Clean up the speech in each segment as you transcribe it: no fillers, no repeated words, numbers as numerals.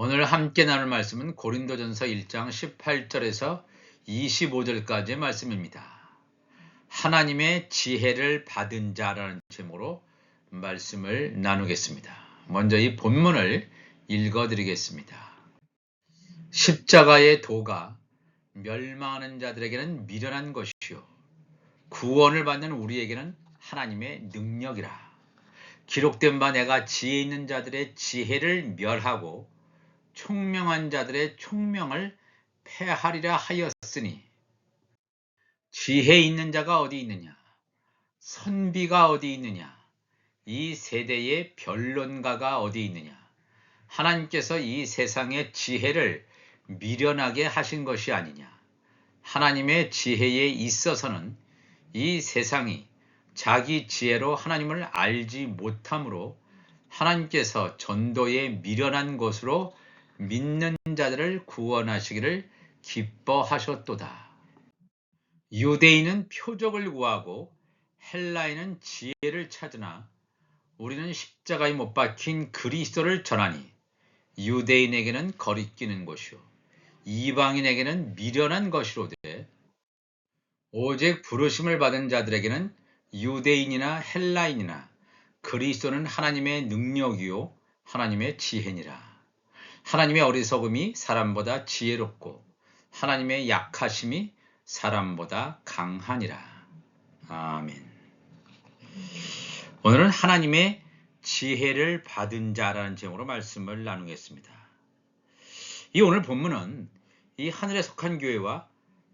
오늘 함께 나눌 말씀은 고린도전서 1장 18절에서 25절까지의 말씀입니다. 하나님의 지혜를 받은 자라는 제목으로 말씀을 나누겠습니다. 먼저 이 본문을 읽어드리겠습니다. 십자가의 도가 멸망하는 자들에게는 미련한 것이요 구원을 받는 우리에게는 하나님의 능력이라. 기록된 바 내가 지혜 있는 자들의 지혜를 멸하고 총명한 자들의 총명을 패하리라 하였으니, 지혜 있는 자가 어디 있느냐? 선비가 어디 있느냐? 이 세대의 변론가가 어디 있느냐? 하나님께서 이 세상의 지혜를 미련하게 하신 것이 아니냐? 하나님의 지혜에 있어서는 이 세상이 자기 지혜로 하나님을 알지 못함으로 하나님께서 전도에 미련한 것으로 믿는 자들을 구원하시기를 기뻐하셨도다. 유대인은 표적을 구하고 헬라인은 지혜를 찾으나 우리는 십자가에 못 박힌 그리스도를 전하니 유대인에게는 거리끼는 것이요 이방인에게는 미련한 것이로되 오직 부르심을 받은 자들에게는 유대인이나 헬라인이나 그리스도는 하나님의 능력이요 하나님의 지혜니라. 하나님의 어리석음이 사람보다 지혜롭고 하나님의 약하심이 사람보다 강하니라. 아멘. 오늘은 하나님의 지혜를 받은 자라는 제목으로 말씀을 나누겠습니다. 이 오늘 본문은 이 하늘에 속한 교회와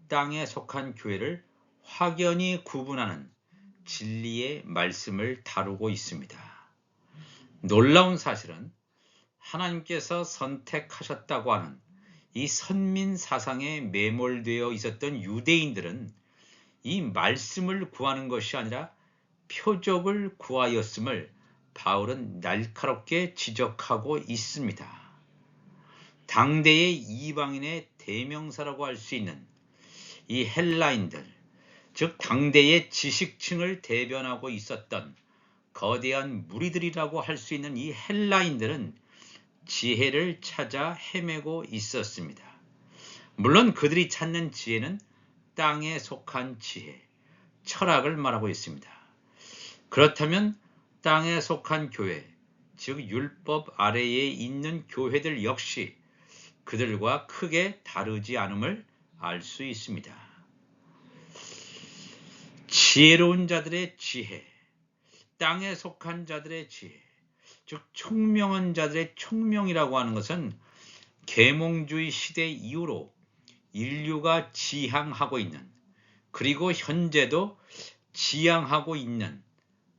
땅에 속한 교회를 확연히 구분하는 진리의 말씀을 다루고 있습니다. 놀라운 사실은 하나님께서 선택하셨다고 하는 이 선민 사상에 매몰되어 있었던 유대인들은 이 말씀을 구하는 것이 아니라 표적을 구하였음을 바울은 날카롭게 지적하고 있습니다. 당대의 이방인의 대명사라고 할 수 있는 이 헬라인들, 즉 당대의 지식층을 대변하고 있었던 거대한 무리들이라고 할 수 있는 이 헬라인들은 지혜를 찾아 헤매고 있었습니다. 물론 그들이 찾는 지혜는 땅에 속한 지혜, 철학을 말하고 있습니다. 그렇다면 땅에 속한 교회, 즉 율법 아래에 있는 교회들 역시 그들과 크게 다르지 않음을 알 수 있습니다. 지혜로운 자들의 지혜, 땅에 속한 자들의 지혜, 즉 총명한 자들의 총명이라고 하는 것은 계몽주의 시대 이후로 인류가 지향하고 있는, 그리고 현재도 지향하고 있는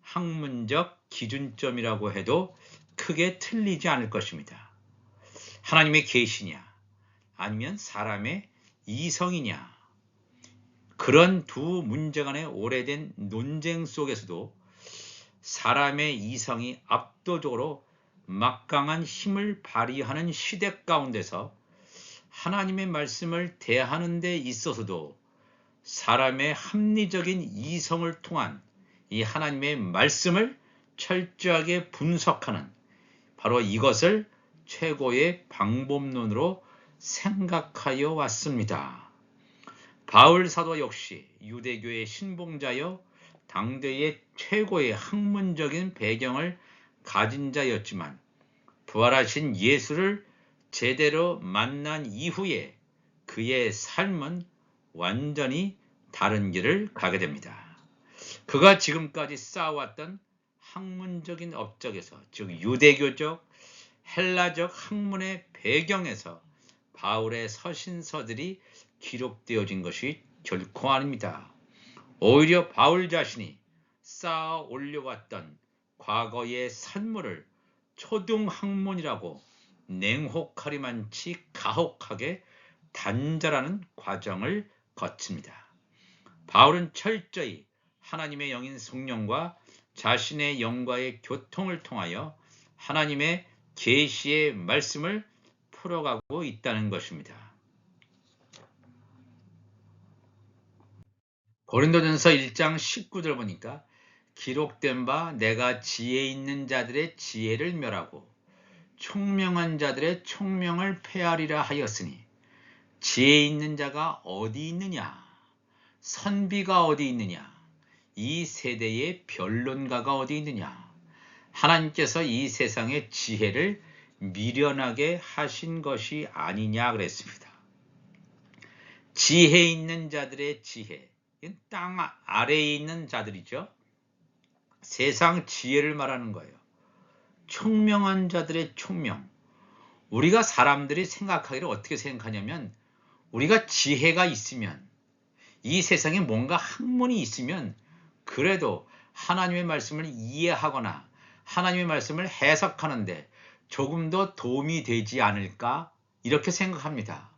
학문적 기준점이라고 해도 크게 틀리지 않을 것입니다. 하나님의 계시냐 아니면 사람의 이성이냐, 그런 두 문제 간의 오래된 논쟁 속에서도 사람의 이성이 압도적으로 막강한 힘을 발휘하는 시대 가운데서 하나님의 말씀을 대하는 데 있어서도 사람의 합리적인 이성을 통한 이 하나님의 말씀을 철저하게 분석하는, 바로 이것을 최고의 방법론으로 생각하여 왔습니다. 바울 사도 역시 유대교의 신봉자여 당대의 최고의 학문적인 배경을 가진 자였지만 부활하신 예수를 제대로 만난 이후에 그의 삶은 완전히 다른 길을 가게 됩니다. 그가 지금까지 쌓아왔던 학문적인 업적에서, 즉 유대교적, 헬라적 학문의 배경에서 바울의 서신서들이 기록되어진 것이 결코 아닙니다. 오히려 바울 자신이 쌓아 올려왔던 과거의 산물을 초등학문이라고 냉혹하리만치 가혹하게 단절하는 과정을 거칩니다. 바울은 철저히 하나님의 영인 성령과 자신의 영과의 교통을 통하여 하나님의 계시의 말씀을 풀어가고 있다는 것입니다. 고린도전서 1장 19절 보니까 기록된 바 내가 지혜 있는 자들의 지혜를 멸하고 총명한 자들의 총명을 폐하리라 하였으니 지혜 있는 자가 어디 있느냐? 선비가 어디 있느냐? 이 세대의 변론가가 어디 있느냐? 하나님께서 이 세상의 지혜를 미련하게 하신 것이 아니냐 그랬습니다. 지혜 있는 자들의 지혜, 땅 아래에 있는 자들이죠. 세상 지혜를 말하는 거예요. 총명한 자들의 총명. 우리가 사람들이 생각하기를 어떻게 생각하냐면 우리가 지혜가 있으면 이 세상에 뭔가 학문이 있으면 그래도 하나님의 말씀을 이해하거나 하나님의 말씀을 해석하는데 조금 더 도움이 되지 않을까 이렇게 생각합니다.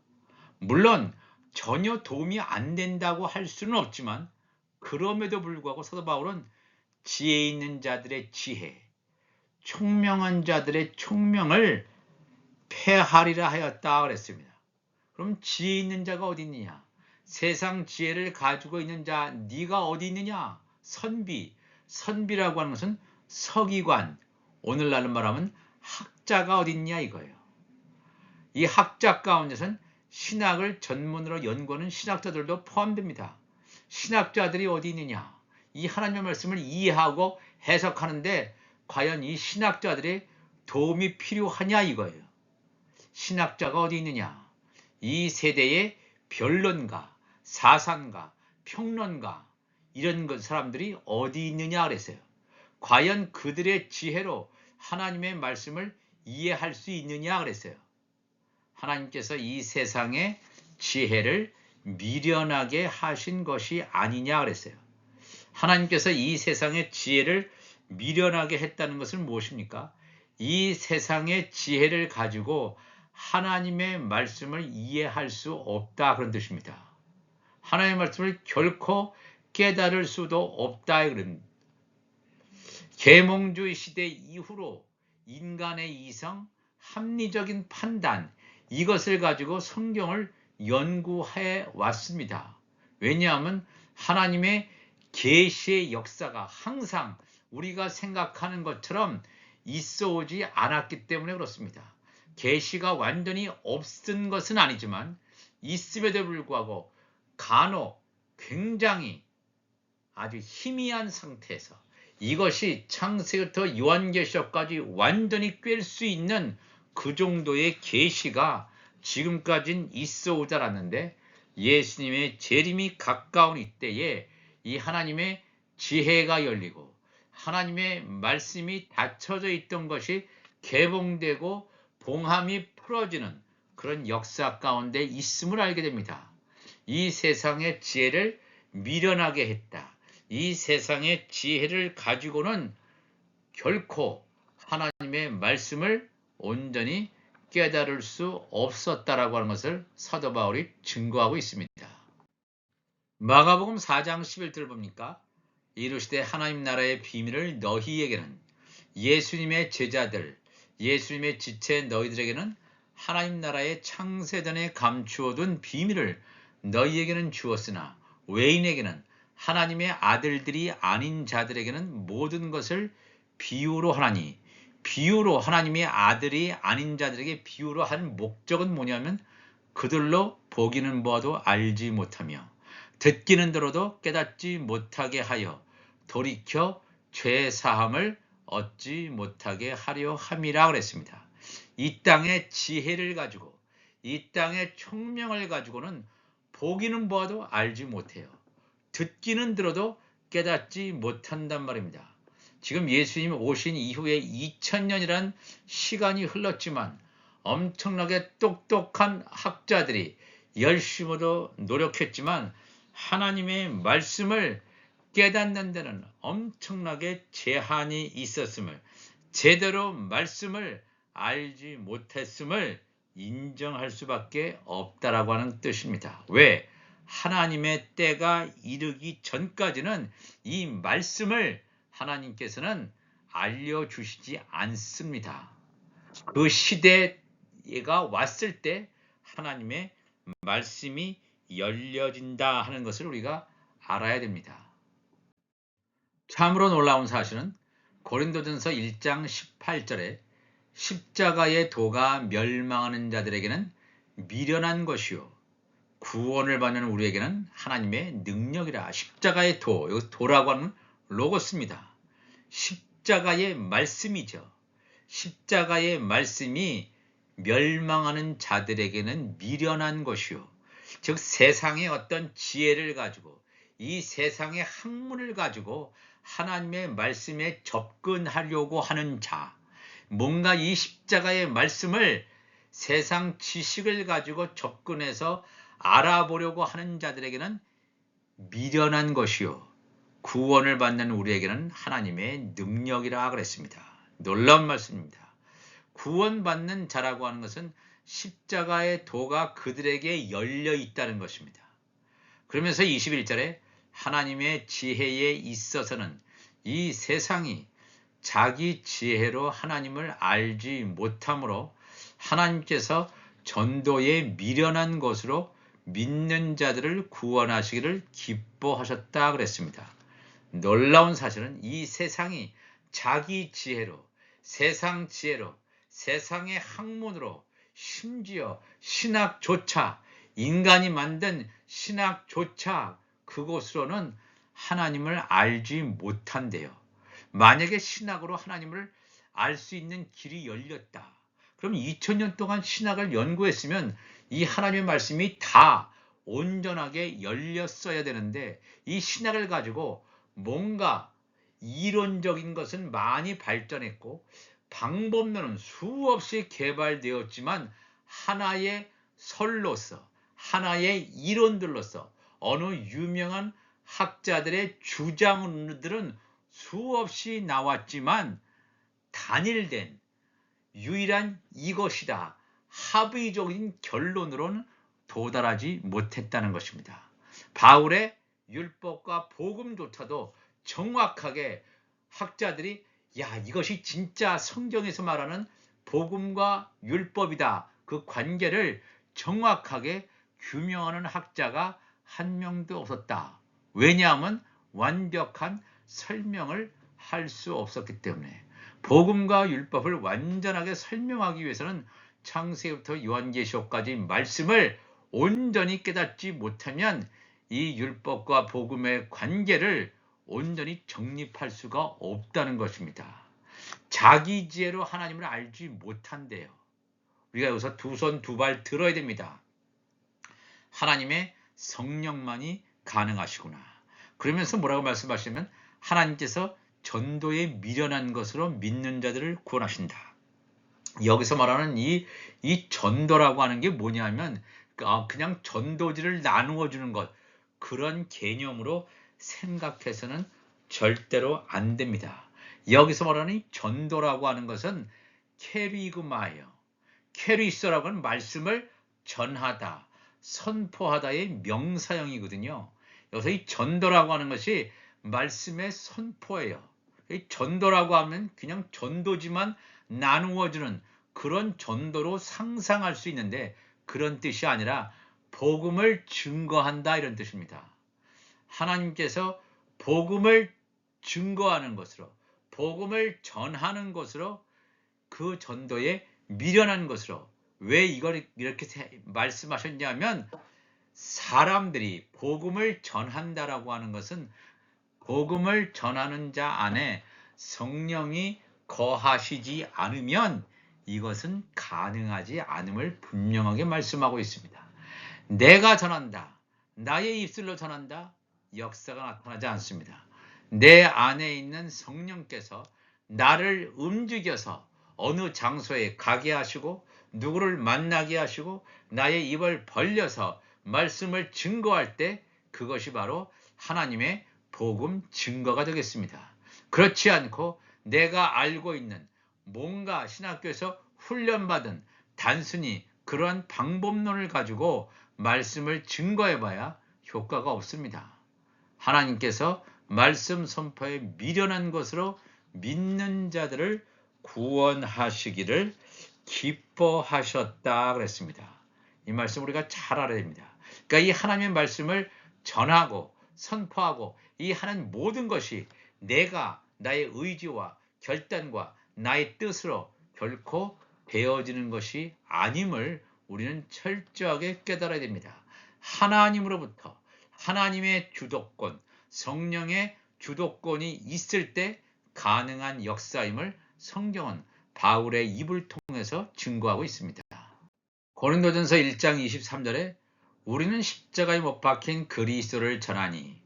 물론 전혀 도움이 안 된다고 할 수는 없지만 그럼에도 불구하고 사도 바울은 지혜 있는 자들의 지혜, 총명한 자들의 총명을 폐하리라 하였다 그랬습니다. 그럼 지혜 있는 자가 어디 있느냐? 세상 지혜를 가지고 있는 자 네가 어디 있느냐? 선비, 선비라고 하는 것은 서기관, 오늘날로 말하면 학자가 어디 있냐 이거예요. 이 학자 가운데서는 신학을 전문으로 연구하는 신학자들도 포함됩니다. 신학자들이 어디 있느냐? 이 하나님의 말씀을 이해하고 해석하는데 과연 이 신학자들의 도움이 필요하냐 이거예요. 신학자가 어디 있느냐? 이 세대의 변론가, 사상가, 평론가 이런 사람들이 어디 있느냐 그랬어요. 과연 그들의 지혜로 하나님의 말씀을 이해할 수 있느냐 그랬어요. 하나님께서 이 세상의 지혜를 미련하게 하신 것이 아니냐 그랬어요. 하나님께서 이 세상의 지혜를 미련하게 했다는 것은 무엇입니까? 이 세상의 지혜를 가지고 하나님의 말씀을 이해할 수 없다 그런 뜻입니다. 하나님의 말씀을 결코 깨달을 수도 없다 그런. 계몽주의 시대 이후로 인간의 이성, 합리적인 판단 이것을 가지고 성경을 연구해 왔습니다. 왜냐하면 하나님의 계시의 역사가 항상 우리가 생각하는 것처럼 있어 오지 않았기 때문에 그렇습니다. 계시가 완전히 없은 것은 아니지만 있음에도 불구하고 간혹 굉장히 아주 희미한 상태에서 이것이 창세기부터 요한계시록까지 완전히 꿰일 수 있는 그 정도의 계시가 지금까지는 있어 오지 않았는데 예수님의 재림이 가까운 이때에 이 하나님의 지혜가 열리고 하나님의 말씀이 닫혀져 있던 것이 개봉되고 봉함이 풀어지는 그런 역사 가운데 있음을 알게 됩니다. 이 세상의 지혜를 미련하게 했다. 이 세상의 지혜를 가지고는 결코 하나님의 말씀을 온전히 깨달을 수 없었다라고 하는 것을 사도 바울이 증거하고 있습니다. 마가복음 4장 11절을 봅니까? 이르시되 하나님 나라의 비밀을 너희에게는 예수님의 제자들, 예수님의 지체 너희들에게는 하나님 나라의 창세전에 감추어둔 비밀을 너희에게는 주었으나 외인에게는 하나님의 아들들이 아닌 자들에게는 모든 것을 비유로 하나니, 비유로 하나님의 아들이 아닌 자들에게 비유로 한 목적은 뭐냐면 그들로 보기는 보아도 알지 못하며 듣기는 들어도 깨닫지 못하게 하여 돌이켜 죄사함을 얻지 못하게 하려 함이라 그랬습니다. 이 땅의 지혜를 가지고 이 땅의 총명을 가지고는 보기는 보아도 알지 못해요. 듣기는 들어도 깨닫지 못한단 말입니다. 지금 예수님이 오신 이후에 2000년이란 시간이 흘렀지만 엄청나게 똑똑한 학자들이 열심으로 노력했지만 하나님의 말씀을 깨닫는 데는 엄청나게 제한이 있었음을, 제대로 말씀을 알지 못했음을 인정할 수밖에 없다라고 하는 뜻입니다. 왜? 하나님의 때가 이르기 전까지는 이 말씀을 하나님께서는 알려주시지 않습니다. 그 시대가 왔을 때 하나님의 말씀이 열려진다 하는 것을 우리가 알아야 됩니다. 참으로 놀라운 사실은 고린도전서 1장 18절에 십자가의 도가 멸망하는 자들에게는 미련한 것이요 구원을 받는 우리에게는 하나님의 능력이라. 십자가의 도, 여기 도라고 하는 로고스입니다. 십자가의 말씀이죠. 십자가의 말씀이 멸망하는 자들에게는 미련한 것이요. 즉 세상의 어떤 지혜를 가지고 이 세상의 학문을 가지고 하나님의 말씀에 접근하려고 하는 자, 뭔가 이 십자가의 말씀을 세상 지식을 가지고 접근해서 알아보려고 하는 자들에게는 미련한 것이요 구원을 받는 우리에게는 하나님의 능력이라 그랬습니다. 놀라운 말씀입니다. 구원받는 자라고 하는 것은 십자가의 도가 그들에게 열려 있다는 것입니다. 그러면서 21절에 하나님의 지혜에 있어서는 이 세상이 자기 지혜로 하나님을 알지 못하므로 하나님께서 전도에 미련한 것으로 믿는 자들을 구원하시기를 기뻐하셨다 그랬습니다. 놀라운 사실은 이 세상이 자기 지혜로, 세상 지혜로, 세상의 학문으로, 심지어 신학조차, 인간이 만든 신학조차 그곳으로는 하나님을 알지 못한대요. 만약에 신학으로 하나님을 알 수 있는 길이 열렸다. 그럼 2000년 동안 신학을 연구했으면 이 하나님의 말씀이 다 온전하게 열렸어야 되는데 이 신학을 가지고 뭔가 이론적인 것은 많이 발전했고 방법론은 수없이 개발되었지만 하나의 설로서 하나의 이론들로서 어느 유명한 학자들의 주장들은 수없이 나왔지만 단일된 유일한 이것이다 합의적인 결론으로는 도달하지 못했다는 것입니다. 바울의 율법과 복음조차도 정확하게 학자들이 이것이 진짜 성경에서 말하는 복음과 율법이다. 그 관계를 정확하게 규명하는 학자가 한 명도 없었다. 왜냐하면 완벽한 설명을 할 수 없었기 때문에. 복음과 율법을 완전하게 설명하기 위해서는 창세기부터 요한계시록까지 말씀을 온전히 깨닫지 못하면 이 율법과 복음의 관계를 온전히 정립할 수가 없다는 것입니다. 자기 지혜로 하나님을 알지 못한대요. 우리가 여기서 두 손 두 발 들어야 됩니다. 하나님의 성령만이 가능하시구나. 그러면서 뭐라고 말씀하시냐면 하나님께서 전도에 미련한 것으로 믿는 자들을 구원하신다. 여기서 말하는 이 전도라고 하는 게 뭐냐면 그냥 전도지를 나누어 주는 것, 그런 개념으로 생각해서는 절대로 안 됩니다. 여기서 말하는 이 전도라고 하는 것은 캐리그마예요. 캐리스라고 하는 말씀을 전하다, 선포하다의 명사형이거든요. 여기서 이 전도라고 하는 것이 말씀의 선포예요. 이 전도라고 하면 그냥 전도지만 나누어주는 그런 전도로 상상할 수 있는데 그런 뜻이 아니라 복음을 증거한다 이런 뜻입니다. 하나님께서 복음을 증거하는 것으로, 복음을 전하는 것으로 그 전도에 미련한 것으로. 왜 이걸 이렇게 말씀하셨냐면 사람들이 복음을 전한다라고 하는 것은 복음을 전하는 자 안에 성령이 거하시지 않으면 이것은 가능하지 않음을 분명하게 말씀하고 있습니다. 내가 전한다, 나의 입술로 전한다, 역사가 나타나지 않습니다. 내 안에 있는 성령께서 나를 움직여서 어느 장소에 가게 하시고 누구를 만나게 하시고 나의 입을 벌려서 말씀을 증거할 때 그것이 바로 하나님의 복음 증거가 되겠습니다. 그렇지 않고 내가 알고 있는 뭔가 신학교에서 훈련받은 단순히 그러한 방법론을 가지고 말씀을 증거해봐야 효과가 없습니다. 하나님께서 말씀 선포에 미련한 것으로 믿는 자들을 구원하시기를 기뻐하셨다 그랬습니다. 이 말씀 우리가 잘 알아야 됩니다. 그러니까 이 하나님의 말씀을 전하고 선포하고 이 하는 모든 것이 내가 나의 의지와 결단과 나의 뜻으로 결코 되어지는 것이 아님을 우리는 철저하게 깨달아야 됩니다. 하나님으로부터 하나님의 주도권, 성령의 주도권이 있을 때 가능한 역사임을 성경은 바울의 입을 통해서 증거하고 있습니다. 고린도전서 1장 23절에 우리는 십자가에 못 박힌 그리스도를 전하니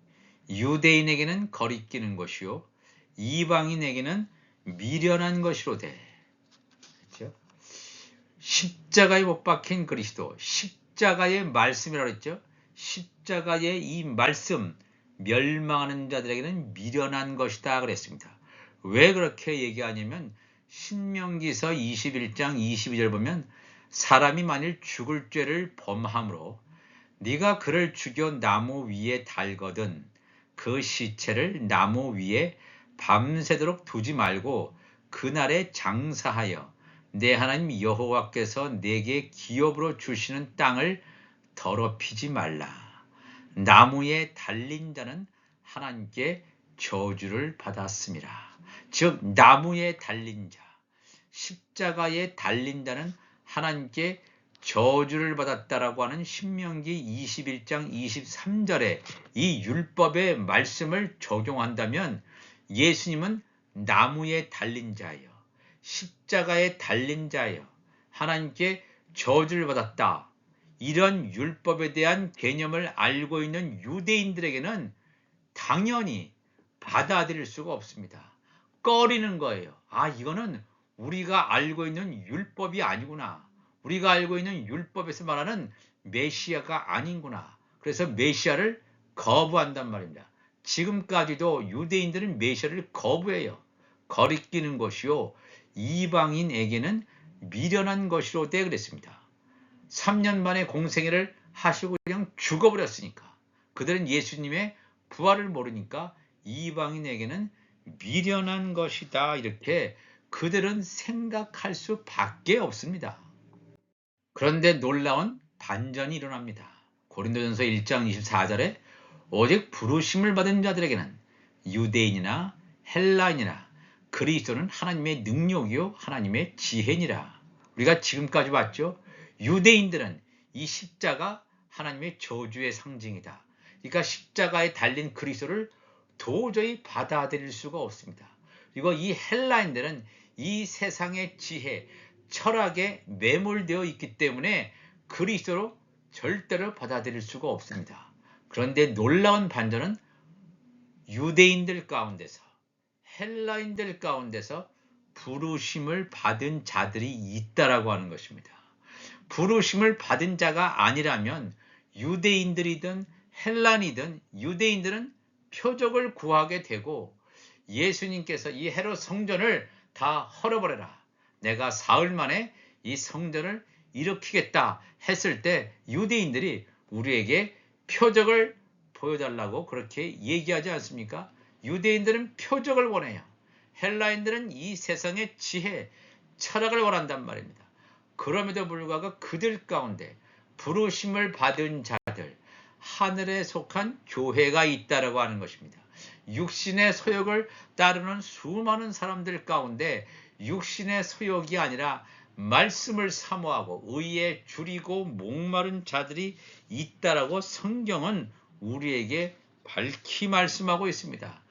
유대인에게는 거리끼는 것이요 이방인에게는 미련한 것이로되. 그렇죠? 십자가에 못 박힌 그리스도, 십자가의 말씀이라고 했죠. 십자가의 이 말씀, 멸망하는 자들에게는 미련한 것이다 그랬습니다. 왜 그렇게 얘기하냐면 신명기서 21장 22절 보면 사람이 만일 죽을 죄를 범함으로 네가 그를 죽여 나무 위에 달거든 그 시체를 나무 위에 밤새도록 두지 말고 그날에 장사하여 내 하나님 여호와께서 내게 기업으로 주시는 땅을 더럽히지 말라. 나무에 달린 자는 하나님께 저주를 받았음이라. 즉 나무에 달린 자, 십자가에 달린 자는 하나님께 저주를 받았다라고 하는 신명기 21장 23절에 이 율법의 말씀을 적용한다면 예수님은 나무에 달린 자예요. 십자가에 달린 자예요. 하나님께 저주를 받았다. 이런 율법에 대한 개념을 알고 있는 유대인들에게는 당연히 받아들일 수가 없습니다. 꺼리는 거예요. 아, 이거는 우리가 알고 있는 율법이 아니구나. 우리가 알고 있는 율법에서 말하는 메시아가 아닌구나. 그래서 메시아를 거부한단 말입니다. 지금까지도 유대인들은 메시아를 거부해요. 거리끼는 것이요 이방인에게는 미련한 것이로 되 그랬습니다. 3년 만에 공생애를 하시고 그냥 죽어버렸으니까 그들은 예수님의 부활을 모르니까 이방인에게는 미련한 것이다 이렇게 그들은 생각할 수밖에 없습니다. 그런데 놀라운 반전이 일어납니다. 고린도전서 1장 24절에 오직 부르심을 받은 자들에게는 유대인이나 헬라인이나 그리스도는 하나님의 능력이요 하나님의 지혜니라. 우리가 지금까지 봤죠. 유대인들은 이 십자가 하나님의 저주의 상징이다. 그러니까 십자가에 달린 그리스도를 도저히 받아들일 수가 없습니다. 그리고 이 헬라인들은 이 세상의 지혜, 철학에 매몰되어 있기 때문에 그리스도로 절대로 받아들일 수가 없습니다. 그런데 놀라운 반전은 유대인들 가운데서 헬라인들 가운데서 부르심을 받은 자들이 있다라고 하는 것입니다. 부르심을 받은 자가 아니라면 유대인들이든 헬라인이든 유대인들은 표적을 구하게 되고 예수님께서 이 헤롯 성전을 다 헐어버려라. 내가 사흘 만에 이 성전을 일으키겠다 했을 때 유대인들이 우리에게 표적을 보여달라고 그렇게 얘기하지 않습니까? 유대인들은 표적을 원해요. 헬라인들은 이 세상의 지혜, 철학을 원한단 말입니다. 그럼에도 불구하고 그들 가운데 부르심을 받은 자들, 하늘에 속한 교회가 있다라고 하는 것입니다. 육신의 소욕을 따르는 수많은 사람들 가운데 육신의 소욕이 아니라 말씀을 사모하고 의에 줄이고 목마른 자들이 있다라고 성경은 우리에게 밝히 말씀하고 있습니다.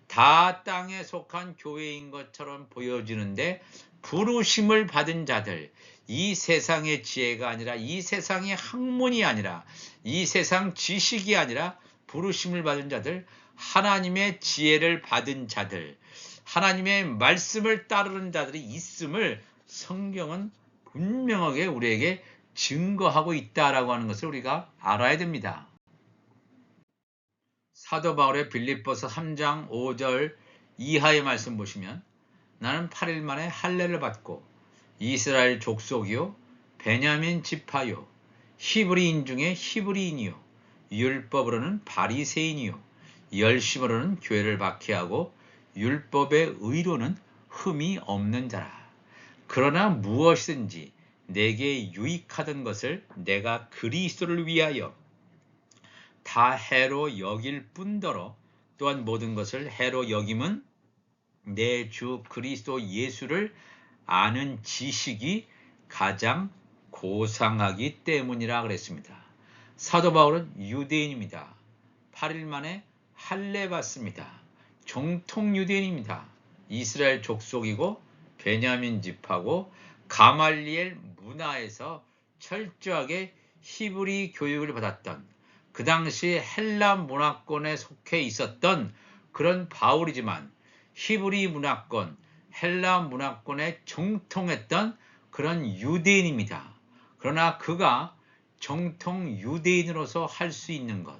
다 땅에 속한 교회인 것처럼 보여지는데 부르심을 받은 자들, 이 세상의 지혜가 아니라 이 세상의 학문이 아니라 이 세상 지식이 아니라 부르심을 받은 자들, 하나님의 지혜를 받은 자들, 하나님의 말씀을 따르는 자들이 있음을 성경은 분명하게 우리에게 증거하고 있다라고 하는 것을 우리가 알아야 됩니다. 사도 바울의 빌립보서 3장 5절 이하의 말씀 보시면 나는 8일 만에 할례를 받고 이스라엘 족속이요 베냐민 지파요 히브리인 중에 히브리인이요 율법으로는 바리새인이요 열심으로는 교회를 박해하고 율법의 의로는 흠이 없는 자라. 그러나 무엇이든지 내게 유익하던 것을 내가 그리스도를 위하여 다 해로 여길 뿐더러 또한 모든 것을 해로 여김은 내 주 그리스도 예수를 아는 지식이 가장 고상하기 때문이라 그랬습니다. 사도 바울은 유대인입니다. 8일 만에 할례 받습니다. 정통 유대인입니다. 이스라엘 족속이고 베냐민 지파고 가말리엘 문화에서 철저하게 히브리 교육을 받았던, 그 당시 헬라 문화권에 속해 있었던 그런 바울이지만 히브리 문화권, 헬라 문화권에 정통했던 그런 유대인입니다. 그러나 그가 정통 유대인으로서 할 수 있는 것,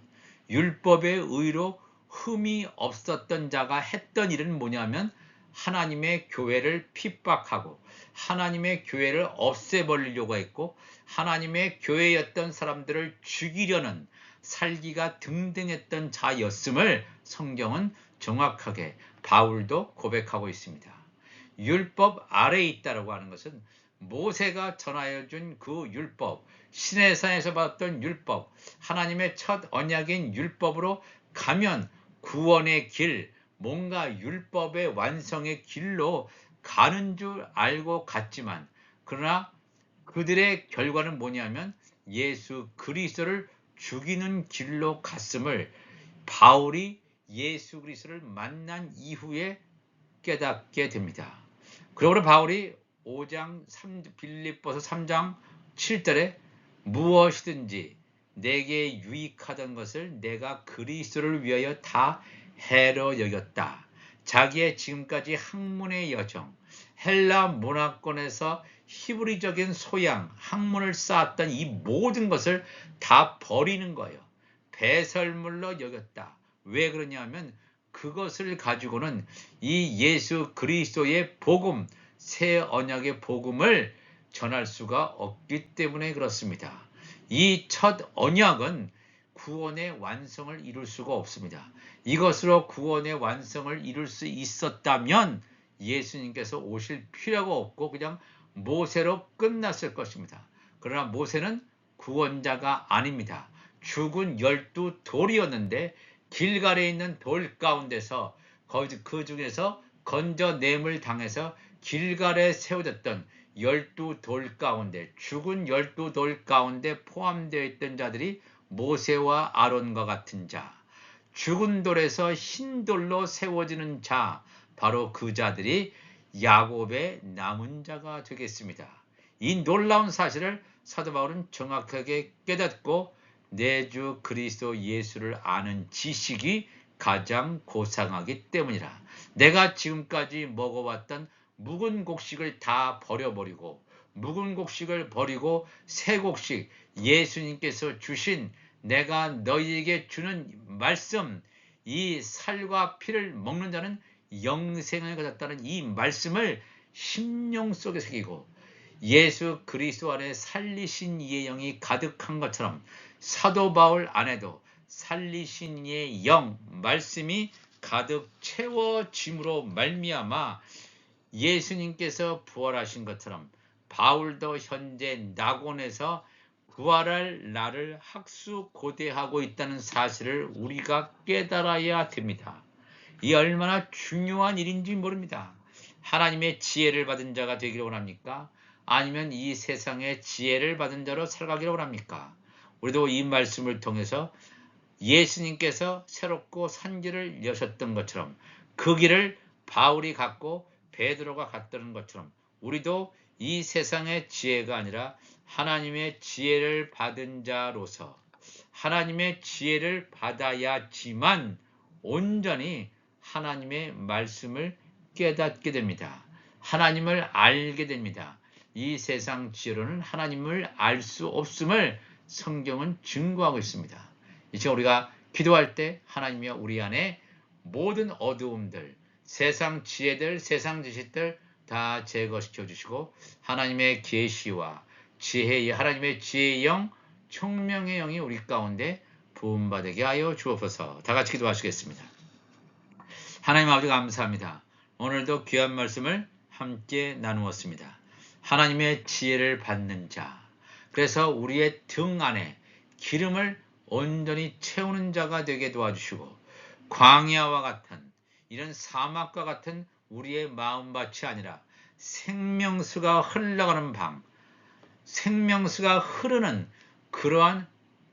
율법의 의로 흠이 없었던 자가 했던 일은 뭐냐면 하나님의 교회를 핍박하고 하나님의 교회를 없애버리려고 했고 하나님의 교회였던 사람들을 죽이려는 살기가 등등했던 자였음을 성경은 정확하게 바울도 고백하고 있습니다. 율법 아래에 있다라고 하는 것은 모세가 전하여 준 그 율법, 시내산에서 받았던 율법, 하나님의 첫 언약인 율법으로 가면 구원의 길, 뭔가 율법의 완성의 길로 가는 줄 알고 갔지만, 그러나 그들의 결과는 뭐냐면 예수 그리스도를 죽이는 길로 갔음을 바울이 예수 그리스도를 만난 이후에 깨닫게 됩니다. 그러므로 바울이 빌립보서 3장 7절에 무엇이든지 내게 유익하던 것을 내가 그리스도를 위하여 다 해로 여겼다. 자기의 지금까지 학문의 여정, 헬라 문화권에서 히브리적인 소양, 학문을 쌓았던 이 모든 것을 다 버리는 거예요. 배설물로 여겼다. 왜 그러냐면 그것을 가지고는 이 예수 그리스도의 복음, 새 언약의 복음을 전할 수가 없기 때문에 그렇습니다. 이 첫 언약은 구원의 완성을 이룰 수가 없습니다. 이것으로 구원의 완성을 이룰 수 있었다면 예수님께서 오실 필요가 없고 그냥 모세로 끝났을 것입니다. 그러나 모세는 구원자가 아닙니다. 죽은 12돌이었는데 길갈에 있는 돌 가운데서 그 중에서 건져냄을 당해서 길갈에 세워졌던 12돌 가운데, 죽은 12돌 가운데 포함되어 있던 자들이 모세와 아론과 같은 자, 죽은 돌에서 흰 돌로 세워지는 자, 바로 그 자들이 야곱의 남은 자가 되겠습니다. 이 놀라운 사실을 사도 바울은 정확하게 깨닫고 내 주 그리스도 예수를 아는 지식이 가장 고상하기 때문이라. 내가 지금까지 먹어왔던 묵은 곡식을 다 버려버리고 묵은 곡식을 버리고 새 곡식, 예수님께서 주신 내가 너희에게 주는 말씀, 이 살과 피를 먹는 자는 영생을 가졌다는 이 말씀을 심령 속에 새기고 예수 그리스도 안에 살리신 이의 영이 가득한 것처럼 사도 바울 안에도 살리신 이의 영, 말씀이 가득 채워짐으로 말미암아 예수님께서 부활하신 것처럼 바울도 현재 낙원에서 부활할 날을 학수고대하고 있다는 사실을 우리가 깨달아야 됩니다. 이 얼마나 중요한 일인지 모릅니다. 하나님의 지혜를 받은 자가 되기를 원합니까? 아니면 이 세상의 지혜를 받은 자로 살아가기를 원합니까? 우리도 이 말씀을 통해서 예수님께서 새롭고 산 길을 여셨던 것처럼 그 길을 바울이 갔고 베드로가 갔던 것처럼 우리도 이 세상의 지혜가 아니라 하나님의 지혜를 받은 자로서 하나님의 지혜를 받아야지만 온전히 하나님의 말씀을 깨닫게 됩니다. 하나님을 알게 됩니다. 이 세상 지혜로는 하나님을 알 수 없음을 성경은 증거하고 있습니다. 이제 우리가 기도할 때 하나님이여 우리 안에 모든 어두움들, 세상 지혜들, 세상 지식들 다 제거시켜 주시고 하나님의 계시와 지혜의 하나님의 지혜의 영, 총명의 영이 우리 가운데 부음받게 하여 주옵소서. 다 같이 기도하시겠습니다. 하나님 아버지 감사합니다. 오늘도 귀한 말씀을 함께 나누었습니다. 하나님의 지혜를 받는 자, 그래서 우리의 등 안에 기름을 온전히 채우는 자가 되게 도와주시고 광야와 같은 이런 사막과 같은 우리의 마음밭이 아니라 생명수가 흘러가는 방, 생명수가 흐르는 그러한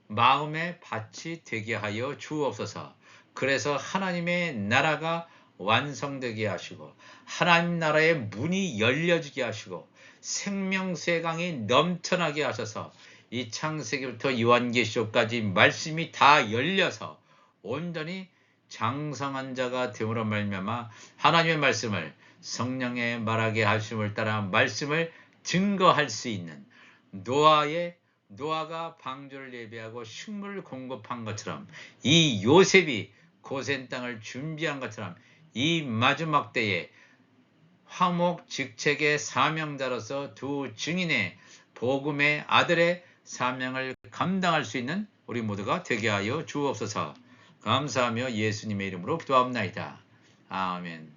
마음의 밭이 되게 하여 주옵소서. 그래서 하나님의 나라가 완성되게 하시고 하나님 나라의 문이 열려지게 하시고 생명수의 강이 넘쳐나게 하셔서 이 창세기부터 요한계시록까지 말씀이 다 열려서 온전히 장성한 자가 됨으로 말미암아 하나님의 말씀을 성령의 말하게 하심을 따라 말씀을 증거할 수 있는 노아가 방주를 예비하고 식물을 공급한 것처럼 이 요셉이 고센 땅을 준비한 것처럼 이 마지막 때에 화목직책의 사명자로서 두 증인의 복음의 아들의 사명을 감당할 수 있는 우리 모두가 되게 하여 주옵소서. 감사하며 예수님의 이름으로 기도합나이다. 아멘.